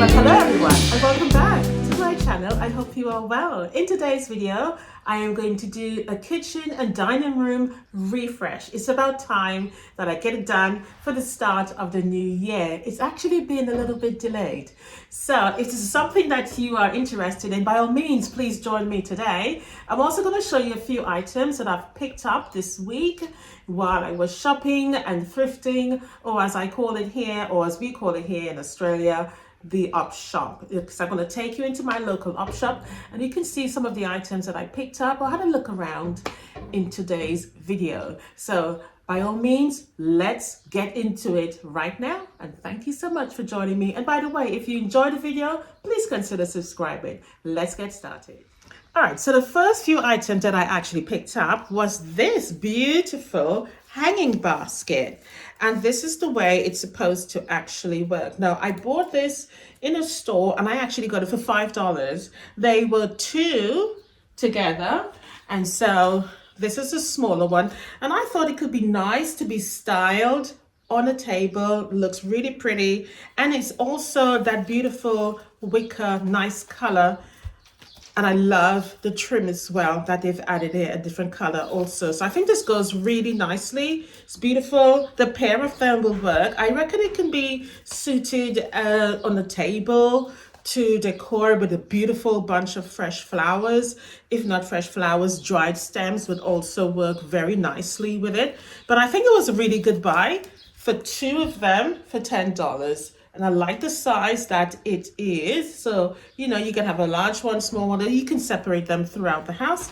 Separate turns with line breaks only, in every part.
But hello everyone and welcome back to my channel. I hope you are well. In today's video, I am going to do a kitchen and dining room refresh. It's about time that I get it done for the start of the new year. It's actually been a little bit delayed. So if this is something that you are interested in, by all means, please join me today. I'm also going to show you a few items that I've picked up this week while I was shopping and thrifting, or as I call it here, or as we call it here in Australia, the op shop. Because I'm going to take you into my local op shop and you can see some of the items that I picked up or had a look around in today's video. So by all means, let's get into it right now. And thank you so much for joining me. And by the way, if you enjoyed the video, please consider subscribing. Let's get started. All right, so the first few items that I actually picked up was this beautiful hanging basket. And this is the way it's supposed to actually work. Now, I bought this in a store and I actually got it for $5. They were two together. And so this is a smaller one. And I thought it could be nice to be styled on a table. Looks really pretty. And it's also that beautiful wicker, nice color. And I love the trim as well that they've added here, a different color also. So I think this goes really nicely. It's beautiful. The pair of them will work. I reckon it can be suited on the table to decor with a beautiful bunch of fresh flowers. If not fresh flowers, dried stems would also work very nicely with it. But I think it was a really good buy for two of them for $10. And I like the size that it is. So, you know, you can have a large one, small one, or you can separate them throughout the house,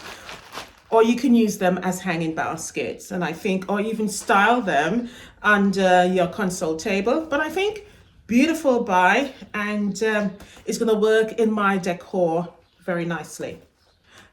or you can use them as hanging baskets. And I think, or even style them under your console table. But I think beautiful buy, and it's gonna work in my decor very nicely.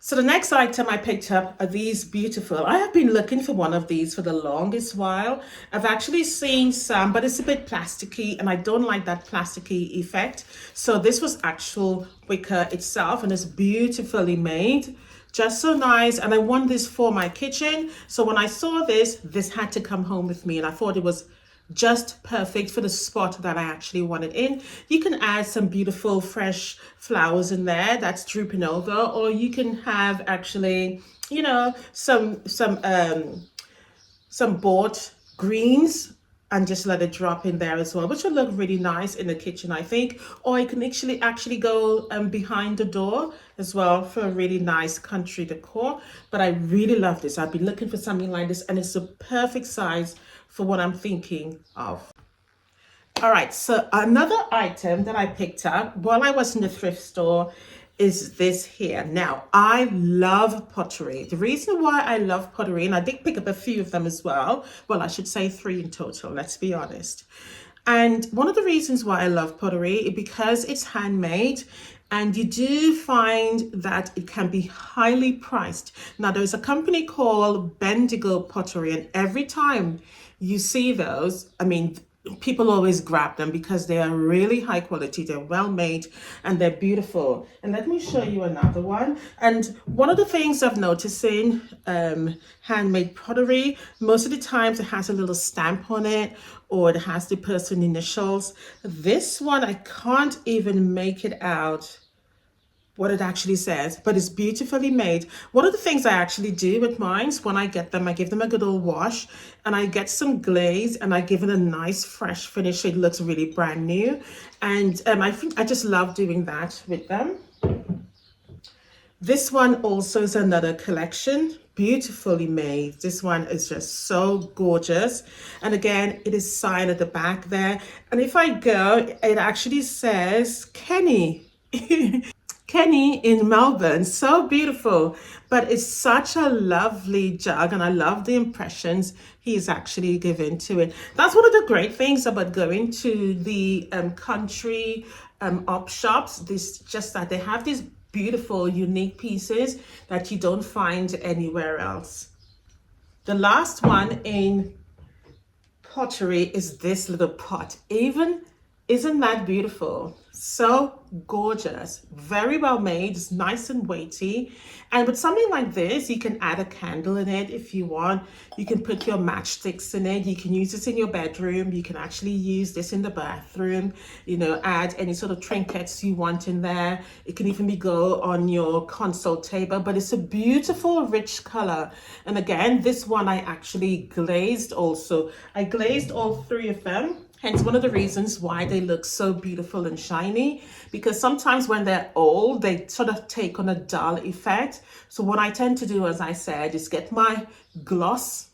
So the next item I picked up are these beautiful. I have been looking for one of these for the longest while. I've actually seen some, but it's a bit plasticky and I don't like that plasticky effect. So this was actual wicker itself and it's beautifully made. Just so nice. And I want this for my kitchen. So when I saw this, this had to come home with me and I thought it was just perfect for the spot that I actually wanted in. You can add some beautiful fresh flowers in there that's drooping over, or you can have actually, you know, some bought greens and just let it drop in there as well, which will look really nice in the kitchen, I think. Or you can actually go behind the door as well for a really nice country decor. But I really love this. I've been looking for something like this and it's the perfect size for what I'm thinking of. All right, so another item that I picked up while I was in the thrift store is this here. Now, I love pottery. The reason why I love pottery, and I did pick up a few of them as well. Well, I should say 3 in total, let's be honest. And one of the reasons why I love pottery is because it's handmade. And you do find that it can be highly priced. Now, there's a company called Bendigo Pottery, and every time you see those, I mean, people always grab them because they are really high quality, they're well made, and they're beautiful. And let me show you another one. And one of the things I've noticed in handmade pottery, most of the times it has a little stamp on it, or it has the person initials. This one, I can't even make it out what it actually says, but it's beautifully made. One of the things I actually do with mine is when I get them, I give them a good old wash and I get some glaze and I give it a nice fresh finish so it looks really brand new. And I just love doing that with them. This one also is another collection, beautifully made. This one is just so gorgeous. And again, it is signed at the back there. And if I go, it actually says Kenny. Kenny in Melbourne, so beautiful, but it's such a lovely jug and I love the impressions he's actually given to it. That's one of the great things about going to the country op shops, just that they have these beautiful, unique pieces that you don't find anywhere else. The last one in pottery is this little pot. Isn't that beautiful? So gorgeous, very well made, it's nice and weighty. And with something like this, you can add a candle in it if you want. You can put your matchsticks in it. You can use this in your bedroom. You can actually use this in the bathroom, add any sort of trinkets you want in there. It can even be go on your console table, but it's a beautiful, rich color. And again, this one I actually glazed also. I glazed all three of them. Hence, one of the reasons why they look so beautiful and shiny, because sometimes when they're old, they sort of take on a dull effect. So what I tend to do, as I said, is get my gloss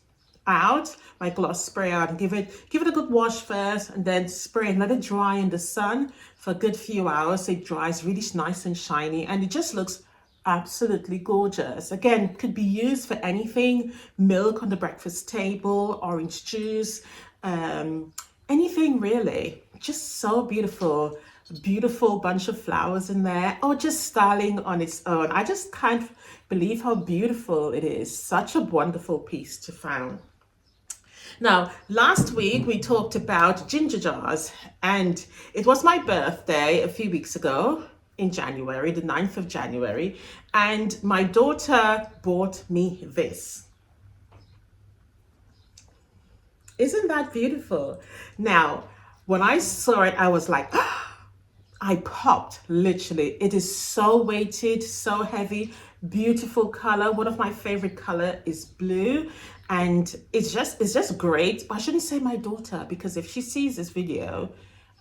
out, my gloss spray out, and give it a good wash first, and then spray and let it dry in the sun for a good few hours. So it dries really nice and shiny, and it just looks absolutely gorgeous. Again, could be used for anything: milk on the breakfast table, orange juice, um, anything really. Just so beautiful. Beautiful bunch of flowers in there, or just styling on its own. I just can't believe how beautiful it is. Such a wonderful piece to find. Now, last week we talked about ginger jars, and it was my birthday a few weeks ago in January, the 9th of January, and my daughter bought me this. Isn't that beautiful? Now, when I saw it, I was like, I popped literally. It is so weighted, so heavy, beautiful color. One of my favorite color is blue, and it's just great. But I shouldn't say my daughter, because if she sees this video,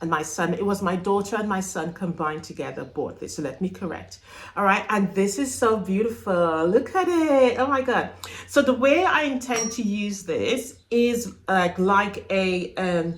and my son, it was my daughter and my son combined together bought this. So let me correct. All right, and this is so beautiful. Look at it. Oh my God. So the way I intend to use this is like a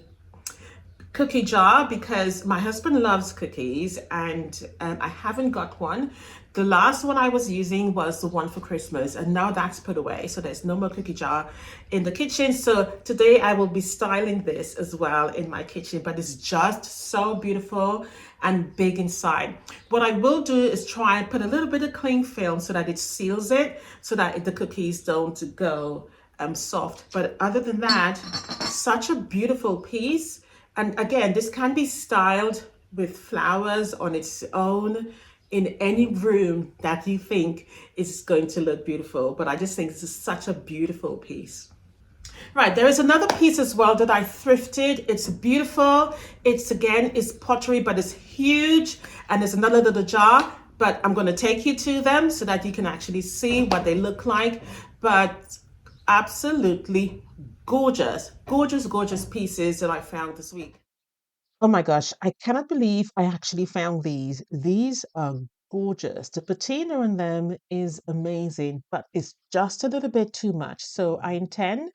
cookie jar, because my husband loves cookies, and I haven't got one. The last one I was using was the one for Christmas, and now that's put away. So there's no more cookie jar in the kitchen. So today I will be styling this as well in my kitchen, but it's just so beautiful and big inside. What I will do is try and put a little bit of cling film so that it seals it, so that the cookies don't go soft. But other than that, such a beautiful piece. And again, this can be styled with flowers on its own in any room that you think is going to look beautiful. But I just think this is such a beautiful piece. Right, there is another piece as well that I thrifted. It's beautiful. It's again, it's pottery, but it's huge. And there's another little jar, but I'm going to take you to them so that you can actually see what they look like. But absolutely gorgeous, gorgeous, gorgeous pieces that I found this week. Oh my gosh, I cannot believe I actually found these. These are gorgeous. The patina on them is amazing, but it's just a little bit too much. So I intend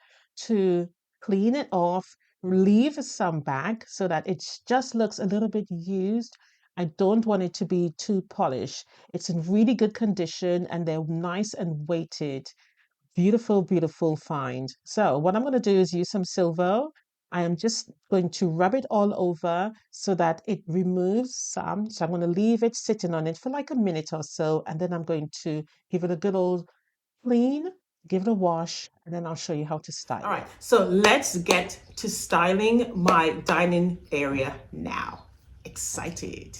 to clean it off, leave some back so that it just looks a little bit used. I don't want it to be too polished. It's in really good condition, and they're nice and weighted. Beautiful, beautiful find. So what I'm going to do is use some silver. I am just going to rub it all over so that it removes some. So I'm going to leave it sitting on it for like a minute or so, and then I'm going to give it a good old clean, give it a wash, and then I'll show you how to style. All right, so let's get to styling my dining area now. Excited.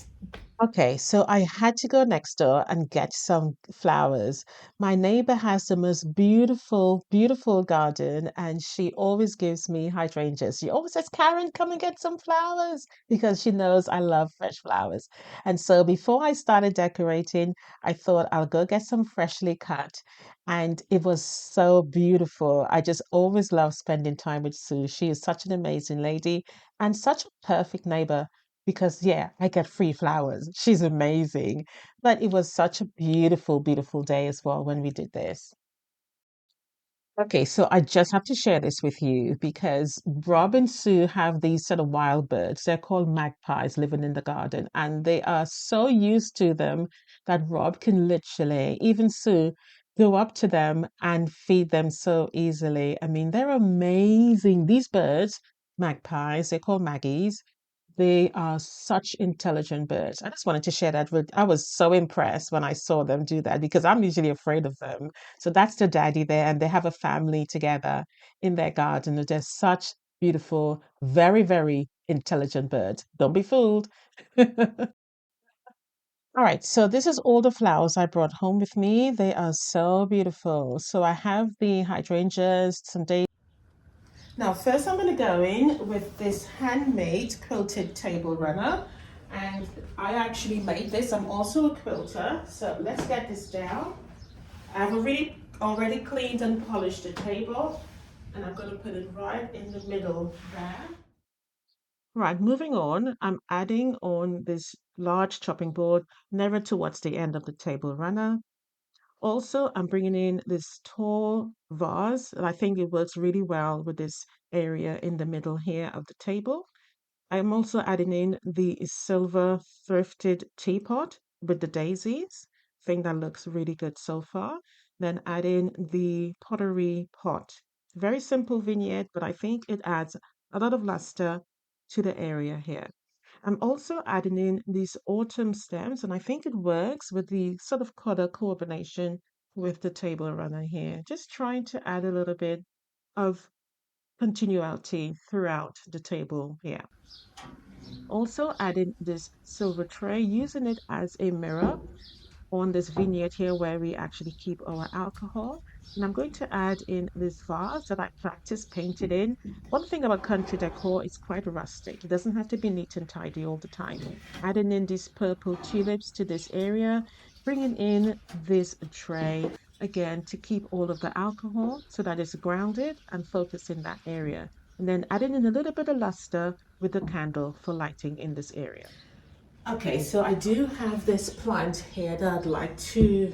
Okay, so I had to go next door and get some flowers. My neighbor has the most beautiful, beautiful garden, and she always gives me hydrangeas. She always says, Karen, come and get some flowers, because she knows I love fresh flowers. And so before I started decorating, I thought I'll go get some freshly cut. And it was so beautiful. I just always love spending time with Sue. She is such an amazing lady and such a perfect neighbor, because yeah, I get free flowers. She's amazing. But it was such a beautiful, beautiful day as well when we did this. Okay, so I just have to share this with you because Rob and Sue have these sort of wild birds. They're called magpies living in the garden, and they are so used to them that Rob can literally, even Sue, go up to them and feed them so easily. I mean, they're amazing. These birds, magpies, they're called maggies. They are such intelligent birds. I just wanted to share that with. I was so impressed when I saw them do that, because I'm usually afraid of them. So that's the daddy there, and they have a family together in their garden. They're such beautiful, very, very intelligent birds. Don't be fooled. All right, so this is all the flowers I brought home with me. They are so beautiful. So I have the hydrangeas, some daisies. Now, first I'm going to go in with this handmade quilted table runner. And I actually made this. I'm also a quilter. So let's get this down. I've already cleaned and polished the table. And I'm going to put it right in the middle there. Right, moving on, I'm adding on this large chopping board nearer towards the end of the table runner. Also, I'm bringing in this tall vase, and I think it works really well with this area in the middle here of the table. I'm also adding in the silver thrifted teapot with the daisies. I think that looks really good so far. Then add in the pottery pot. Very simple vignette, but I think it adds a lot of luster to the area here. I'm also adding in these autumn stems, and I think it works with the sort of color coordination with the table runner here. Just trying to add a little bit of continuity throughout the table here. Also adding this silver tray, using it as a mirror on this vignette here where we actually keep our alcohol. And I'm going to add in this vase that I practice painted in. One thing about country decor is quite rustic. It doesn't have to be neat and tidy all the time. Adding in these purple tulips to this area, bringing in this tray again to keep all of the alcohol so that it's grounded and focused in that area. And then adding in a little bit of luster with the candle for lighting in this area. Okay, so I do have this plant here that I'd like to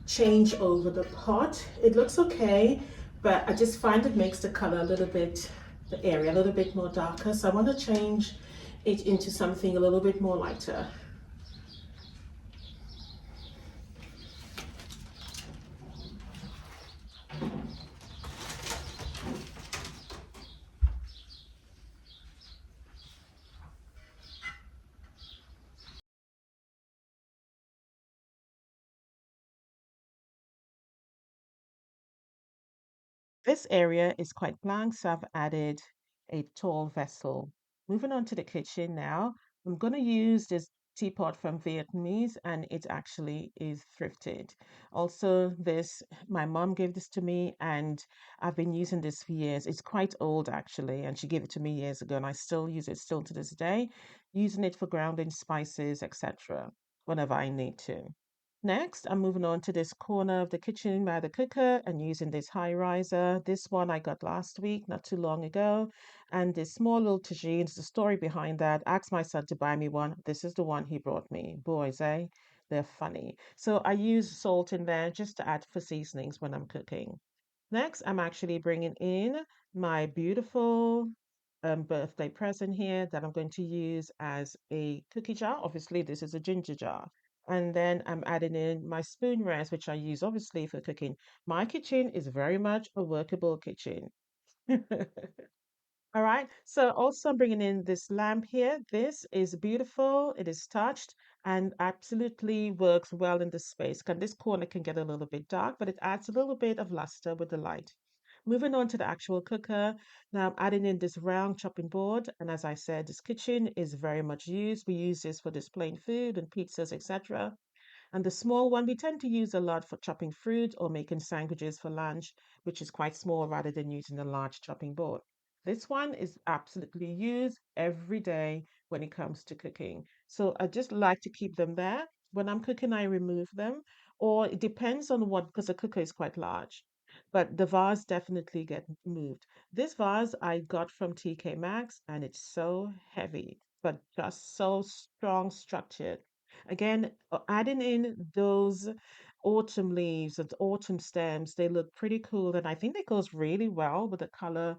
change over the pot. It looks okay, but I just find it makes the color a little bit, the area a little bit more darker. So I want to change it into something a little bit more lighter. This area is quite blank, so I've added a tall vessel. Moving on to the kitchen now, I'm going to use this teapot from Vietnamese and it actually is thrifted. Also, this, my mom gave this to me and I've been using this for years. It's quite old actually, and she gave it to me years ago and I still use it still to this day, using it for grounding spices, etc., whenever I need to. Next, I'm moving on to this corner of the kitchen by the cooker and using this high riser. This one I got last week, not too long ago. And this small little tagine, the story behind that. Asked my son to buy me one. This is the one he brought me. Boys, eh? They're funny. So I use salt in there just to add for seasonings when I'm cooking. Next, I'm actually bringing in my beautiful birthday present here that I'm going to use as a cookie jar. Obviously, this is a ginger jar. And then I'm adding in my spoon rest, which I use obviously for cooking. My kitchen is very much a workable kitchen. All right. So also I'm bringing in this lamp here. This is beautiful. It is touched and absolutely works well in this space. This corner can get a little bit dark, but it adds a little bit of luster with the light. Moving on to the actual cooker. Now I'm adding in this round chopping board. And as I said, this kitchen is very much used. We use this for displaying food and pizzas, etc. And the small one we tend to use a lot for chopping fruit or making sandwiches for lunch, which is quite small rather than using a large chopping board. This one is absolutely used every day when it comes to cooking. So I just like to keep them there. When I'm cooking, I remove them, or it depends on what, because the cooker is quite large. But the vase definitely get moved. This vase I got from TK Maxx and it's so heavy, but just so strong structured. Again, adding in those autumn leaves and autumn stems, they look pretty cool. And I think that goes really well with the color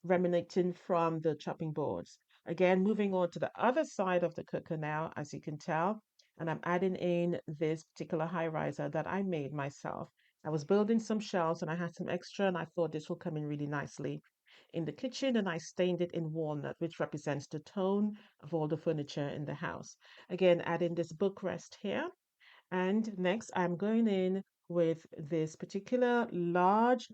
emanating from the chopping boards. Again, moving on to the other side of the cooker now, as you can tell, and I'm adding in this particular high riser that I made myself. I was building some shelves and I had some extra, and I thought this will come in really nicely in the kitchen, and I stained it in walnut, which represents the tone of all the furniture in the house. Again, adding this bookrest here. And next, I'm going in with this particular large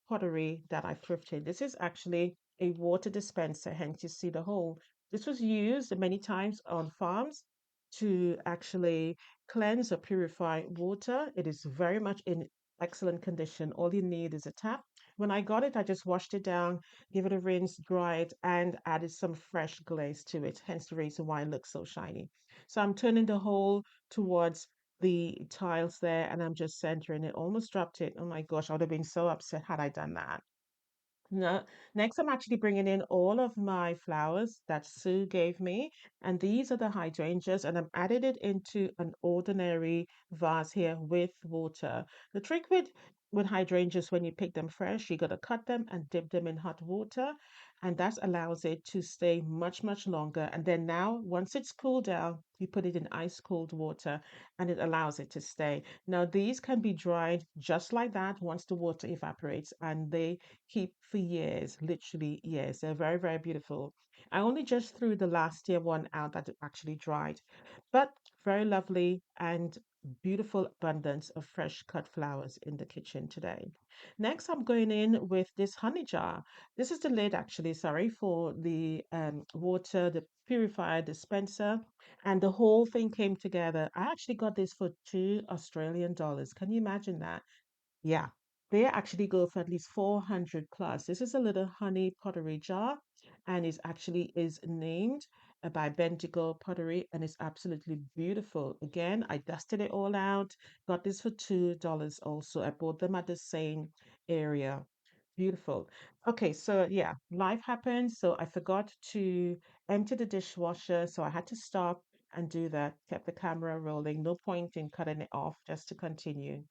pottery that I thrifted. This is actually a water dispenser, hence you see the hole. This was used many times on farms to actually cleanse or purify water. It is very much in excellent condition. All you need is a tap. When I got it, I just washed it down, give it a rinse, dry it, and added some fresh glaze to it, hence the reason why it looks so shiny. So I'm turning the hole towards the tiles there and I'm just centering it. Almost dropped it. Oh my gosh, I would have been so upset had I done that. No, next I'm actually bringing in all of my flowers that Sue gave me, and these are the hydrangeas, and I'm adding it into an ordinary vase here with water. The trick with hydrangeas when you pick them fresh, you got to cut them and dip them in hot water, and that allows it to stay much, much longer. And then now, once it's cooled down, you put it in ice cold water, and it allows it to stay. Now, these can be dried just like that once the water evaporates, and they keep for years, literally years. They're very, very beautiful. I only just threw the last year one out that actually dried, but very lovely and beautiful abundance of fresh cut flowers in the kitchen today. Next, I'm going in with this honey jar. This is the lid, actually, sorry, for the water, the purifier dispenser, and the whole thing came together. I actually got this for $2 Australian. Can you imagine that? Yeah, they actually go for at least 400 plus. This is a little honey pottery jar and it actually is named by Bentigo Pottery and it's absolutely beautiful. Again, I dusted it all out, got this for $2 also. I bought them at the same area. Beautiful. Okay, so yeah, life happens. So I forgot to empty the dishwasher, so I had to stop and do that. Kept the camera rolling. No point in cutting it off, just to continue.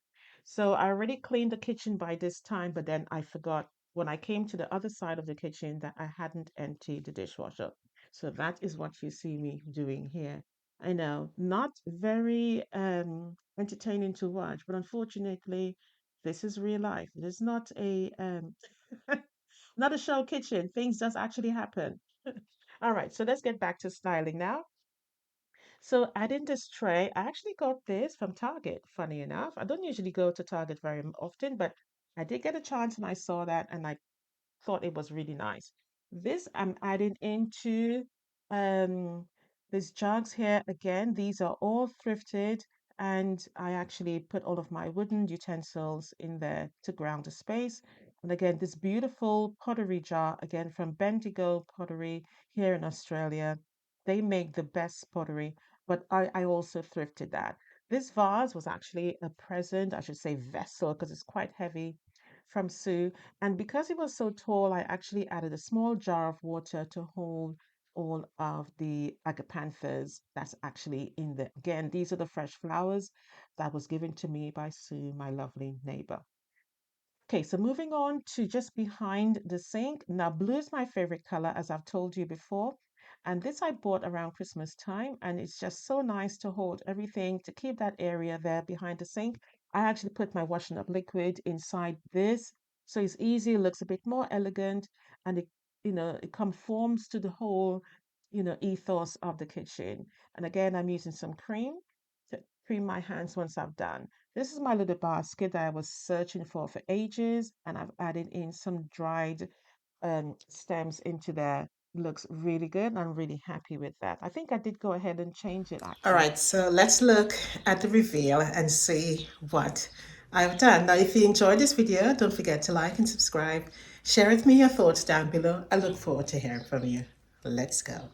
So I already cleaned the kitchen by this time, but then I forgot when I came to the other side of the kitchen that I hadn't emptied the dishwasher. So that is what you see me doing here. I know, not very entertaining to watch, but unfortunately, this is real life. It is not a not a show kitchen. Things does actually happen. All right, so let's get back to styling now. So adding this tray, I actually got this from Target, funny enough. I don't usually go to Target very often, but I did get a chance and I saw that and I thought it was really nice. This I'm adding into um these jugs here again. These are all thrifted and I actually put all of my wooden utensils in there to ground the space. And again, this beautiful pottery jar again from Bendigo Pottery here in Australia. They make the best pottery, but I also thrifted that. This vase was actually a present, I should say vessel, because it's quite heavy from Sue. And because it was so tall, I actually added a small jar of water to hold all of the agapanthus that's actually in there. Again, these are the fresh flowers that was given to me by Sue, my lovely neighbor. Okay, so moving on to just behind the sink. Now, blue is my favorite color, as I've told you before. And this I bought around Christmas time, and it's just so nice to hold everything to keep that area there behind the sink. I actually put my washing up liquid inside this, so it's easy, it looks a bit more elegant, and it conforms to the whole, ethos of the kitchen. And again, I'm using some cream to cream my hands once I've done. This is my little basket that I was searching for ages, and I've added in some dried stems into there. Looks really good. I'm really happy with that. I think I did go ahead and change it
All
actually.
right, so let's look at the reveal and see what I've done. Now, if you enjoyed this video, don't forget to like and subscribe. Share with me your thoughts down below. I look forward to hearing from you. Let's go.